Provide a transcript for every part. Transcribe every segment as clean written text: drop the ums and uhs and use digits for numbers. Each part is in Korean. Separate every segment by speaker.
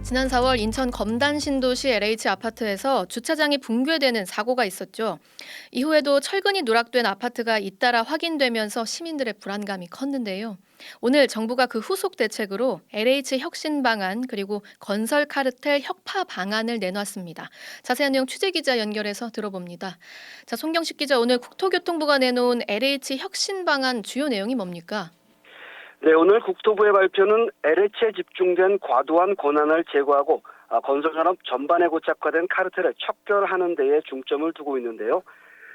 Speaker 1: 지난 4월 인천 검단 신도시 LH 아파트에서 주차장이 붕괴되는 사고가 있었죠. 이후에도 철근이 누락된 아파트가 잇따라 확인되면서 시민들의 불안감이 컸는데요. 오늘 정부가 그 후속 대책으로 LH 혁신 방안 그리고 건설 카르텔 혁파 방안을 내놨습니다. 자세한 내용 취재기자 연결해서 들어봅니다. 자, 송경식 기자, 오늘 국토교통부가 내놓은 LH 혁신 방안 주요 내용이 뭡니까?
Speaker 2: 네, 오늘 국토부의 발표는 LH에 집중된 과도한 권한을 제거하고 건설산업 전반에 고착화된 카르텔을 척결하는 데에 중점을 두고 있는데요.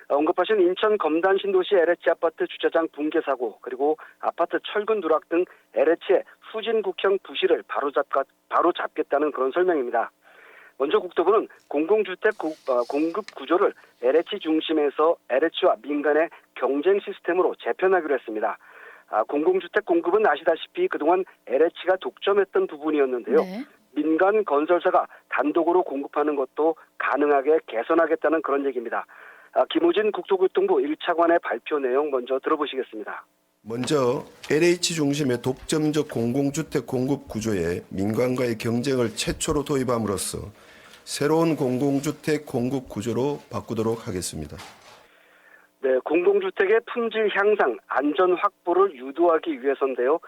Speaker 2: 언급하신 인천 검단 신도시 LH 아파트 주차장 붕괴 사고 그리고 아파트 철근 누락 등 LH의 후진국형 부실을 바로잡겠다는 그런 설명입니다. 먼저 국토부는 공공주택 공급 구조를 LH 중심에서 LH와 민간의 경쟁 시스템으로 재편하기로 했습니다. 공공주택 공급은 아시다시피 그동안 LH가 독점했던 부분이었는데요.
Speaker 1: 네.
Speaker 2: 민간 건설사가 단독으로 공급하는 것도 가능하게 개선하겠다는 그런 얘기입니다. 김우진 국토교통부 1차관의 발표 내용 먼저 들어보시겠습니다.
Speaker 3: 먼저 LH 중심의 독점적 공공주택 공급 구조에 민간과의 경쟁을 최초로 도입함으로써 새로운 공공주택 공급 구조로 바꾸도록 하겠습니다.
Speaker 2: 네, 공공주택의 품질 향상, 안전 확보를 유도하기 위해서인데요.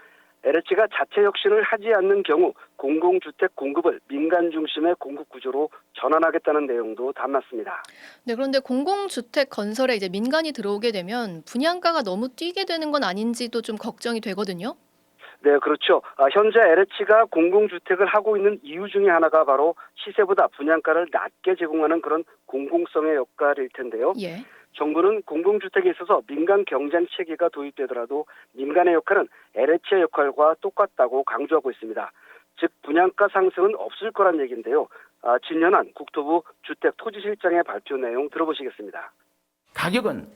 Speaker 2: LH가 자체 혁신을 하지 않는 경우 공공주택 공급을 민간 중심의 공급 구조로 전환하겠다는 내용도 담았습니다.
Speaker 1: 네, 그런데 공공주택 건설에 이제 민간이 들어오게 되면 분양가가 너무 뛰게 되는 건 아닌지도 좀 걱정이 되거든요.
Speaker 2: 네, 그렇죠. 현재 LH가 공공주택을 하고 있는 이유 중에 하나가 바로 시세보다 분양가를 낮게 제공하는 그런 공공성의 역할일 텐데요.
Speaker 1: 예.
Speaker 2: 정부는 공공주택에 있어서 민간 경쟁 체계가 도입되더라도 민간의 역할은 LH의 역할과 똑같다고 강조하고 있습니다. 즉 분양가 상승은 없을 거란 얘기인데요. 진현한 국토부 주택토지실장의 발표 내용 들어보시겠습니다.
Speaker 4: 가격은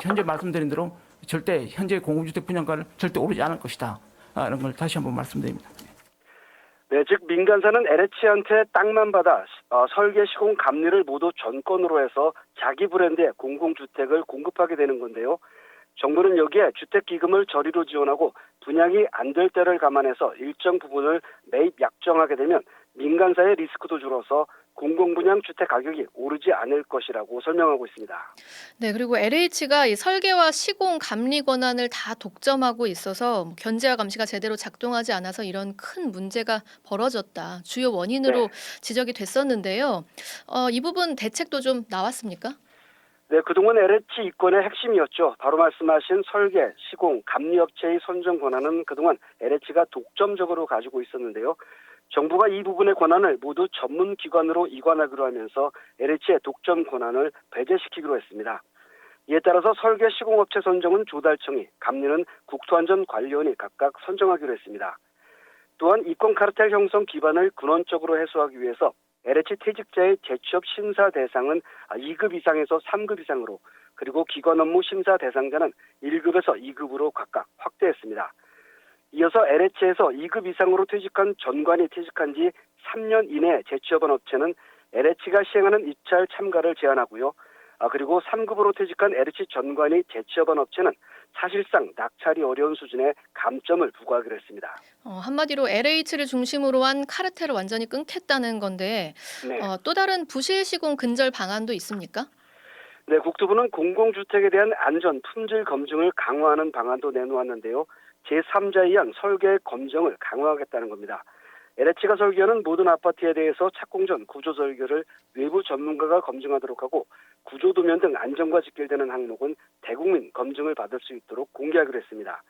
Speaker 4: 현재 말씀드린 대로 절대 현재 공공주택 분양가를 절대 오르지 않을 것이다. 이런 걸 다시 한번 말씀드립니다.
Speaker 2: 네, 즉 민간사는 LH한테 땅만 받아 설계, 시공, 감리를 모두 전권으로 해서 자기 브랜드의 공공주택을 공급하게 되는 건데요. 정부는 여기에 주택기금을 저리로 지원하고 분양이 안 될 때를 감안해서 일정 부분을 매입 약정하게 되면 민간사의 리스크도 줄어서 공공분양 주택 가격이 오르지 않을 것이라고 설명하고 있습니다.
Speaker 1: 네, 그리고 LH가 이 설계와 시공, 감리 권한을 다 독점하고 있어서 견제와 감시가 제대로 작동하지 않아서 이런 큰 문제가 벌어졌다. 주요 원인으로
Speaker 2: 네.
Speaker 1: 지적이 됐었는데요. 이 부분 대책도 좀 나왔습니까?
Speaker 2: 네, 그동안 LH 이권의 핵심이었죠. 바로 말씀하신 설계, 시공, 감리업체의 선정 권한은 그동안 LH가 독점적으로 가지고 있었는데요. 정부가 이 부분의 권한을 모두 전문기관으로 이관하기로 하면서 LH의 독점 권한을 배제시키기로 했습니다. 이에 따라서 설계, 시공업체 선정은 조달청이, 감리는 국토안전관리원이 각각 선정하기로 했습니다. 또한 이권 카르텔 형성 기반을 근원적으로 해소하기 위해서 LH 퇴직자의 재취업 심사 대상은 2급 이상에서 3급 이상으로 그리고 기관 업무 심사 대상자는 1급에서 2급으로 각각 확대했습니다. 이어서 LH에서 2급 이상으로 퇴직한 전관이 퇴직한 지 3년 이내에 재취업한 업체는 LH가 시행하는 입찰 참가를 제한하고요. 그리고 3급으로 퇴직한 LH 전관이 재취업한 업체는 사실상 낙찰이 어려운 수준의 감점을 부과하기로 했습니다.
Speaker 1: 한마디로 LH를 중심으로 한 카르텔을 완전히 끊겠다는 건데
Speaker 2: 네.
Speaker 1: 또 다른 부실 시공 근절 방안도 있습니까?
Speaker 2: 네, 국토부는 공공주택에 대한 안전, 품질 검증을 강화하는 방안도 내놓았는데요. 제3자에 의한 설계 검증을 강화하겠다는 겁니다. LH가 설계하는 모든 아파트에 대해서 착공 전 구조 설계를 외부 전문가가 검증하도록 하고 구조 도면 등 안전과 직결되는 항목은 대국민 검증을 받을 수 있도록 공개하기로 했습니다.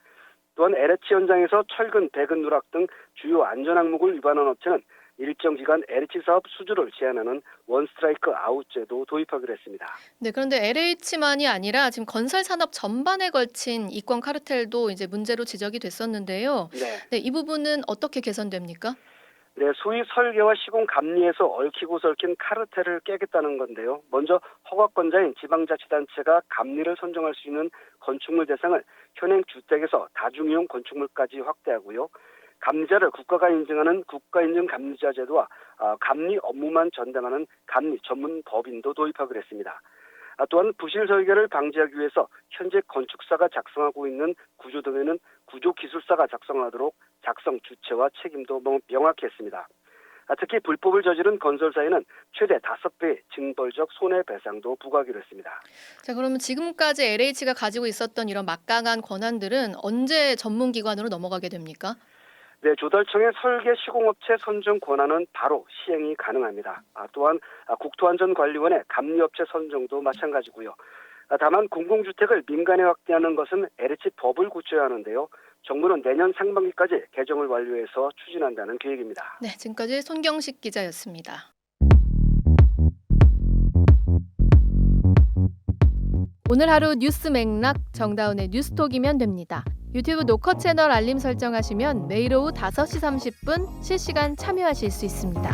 Speaker 2: 또한 LH 현장에서 철근, 배근 누락 등 주요 안전 항목을 위반한 업체는 일정 기간 LH 사업 수주를 제한하는 원스트라이크 아웃제도 도입하기로 했습니다.
Speaker 1: 네, 그런데 LH만이 아니라 지금 건설 산업 전반에 걸친 이권 카르텔도 이제 문제로 지적이 됐었는데요.
Speaker 2: 네.
Speaker 1: 네, 이 부분은 어떻게 개선됩니까?
Speaker 2: 네, 소위 설계와 시공 감리에서 얽히고 설킨 카르텔을 깨겠다는 건데요. 먼저 허가권자인 지방자치단체가 감리를 선정할 수 있는 건축물 대상을 현행 주택에서 다중이용 건축물까지 확대하고요. 감리자를 국가가 인증하는 국가인증 감리자 제도와 감리 업무만 전담하는 감리 전문 법인도 도입하기로 했습니다. 또한 부실 설계를 방지하기 위해서 현재 건축사가 작성하고 있는 구조도면은 구조기술사가 작성하도록 작성 주체와 책임도 명확히 했습니다. 특히 불법을 저지른 건설사에는 최대 5배 징벌적 손해배상도 부과하기로 했습니다.
Speaker 1: 자, 그러면 지금까지 LH가 가지고 있었던 이런 막강한 권한들은 언제 전문기관으로 넘어가게 됩니까?
Speaker 2: 네, 조달청의 설계 시공업체 선정 권한은 바로 시행이 가능합니다. 또한 국토안전관리원의 감리업체 선정도 마찬가지고요. 다만 공공주택을 민간에 확대하는 것은 LH 법을 고쳐야 하는데요. 정부는 내년 상반기까지 개정을 완료해서 추진한다는 계획입니다.
Speaker 1: 네, 지금까지 손경식 기자였습니다. 오늘 하루 뉴스 맥락 정다운의 뉴스톡이면 됩니다. 유튜브 노컷 채널 알림 설정하시면 매일 오후 5시 30분 실시간 참여하실 수 있습니다.